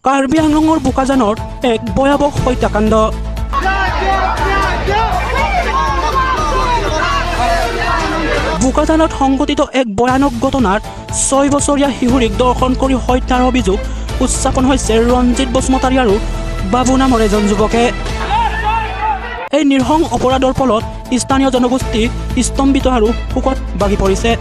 কাৰ্বি আংলঙৰ বোকাজানৰ এক ভয়াৱহ হত্যাকাণ্ড। বোকাজানত সংঘটিত এক ভয়ানক ঘটনাত 6 বছৰীয়া শিশুৰীক দৰ্শন কৰি হত্যাৰ অভিযোগ উত্থাপন হৈছে ৰঞ্জিত বসুমতাৰী আৰু বাবু নামৰ এজন যুৱকে। এই নিৰ্মম অপৰাধৰ ফলত স্থানীয় জনগোষ্ঠী স্তম্ভিত আৰু শোকত ভাগি পৰিছে।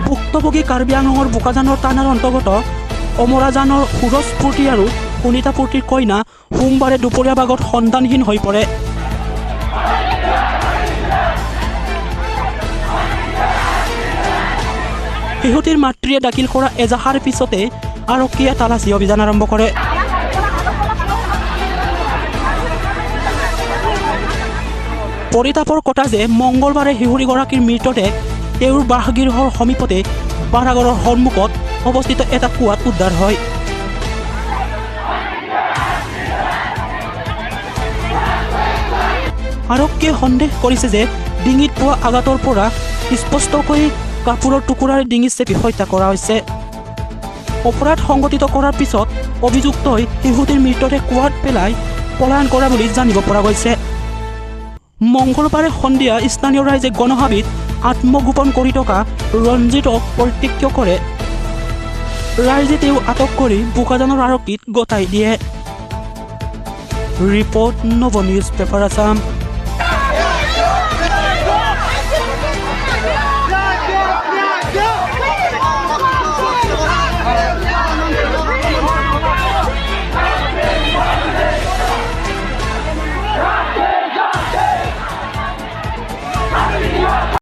ভুক্তভোগী কাৰ্বি আংলঙৰ বোকাজানৰ থানাৰ অন্তৰ্গত অমৰাজানৰ সুৰজ ফূৰ্তি আৰু সুনিতা ফূৰ্তিৰ কইনা সোমবাৰে দুপৰীয়া ভাগত সন্তানহীন হৈ পৰে। শিশুটিৰ মাতৃয়ে দাখিল কৰা এজাহাৰ পিছতে আৰক্ষীয়ে তালাচী অভিযান আৰম্ভ কৰে। পৰিতাপৰ কথা যে মঙলবাৰে শিশুৰীগৰাকীৰ মৃতদেহ তেওঁৰ বাসগৃহৰ সমীপতে বাৰাঘৰৰ সন্মুখত অৱস্থিত এটা কুঁৱাত উদ্ধাৰ হয়। আৰক্ষীয়ে সন্দেহ কৰিছে যে ডিঙিত পোৱা আঘাতৰ পৰা স্পষ্টকৈ কাপোৰৰ টুকুৰাৰে ডিঙি চেপি হত্যা কৰা হৈছে। অপৰাধ সংঘটিত কৰাৰ পিছত অভিযুক্তই শিশুটিৰ মৃতদেহ কুঁৱাত পেলাই পলায়ন কৰা বুলি জানিব পৰা গৈছে। মঙলবাৰে সন্ধিয়া স্থানীয় ৰাইজে গণহাবিত আত্মগোপন কৰি থকা ৰঞ্জিতক প্ৰত্যক্ষ কৰে। ৰাইজে তেওঁ আটক কৰি বোকাজানৰ আৰক্ষীত গতাই দিয়ে। ৰিপৰ্ট নৱ নিউজ পেপাৰ আছাম।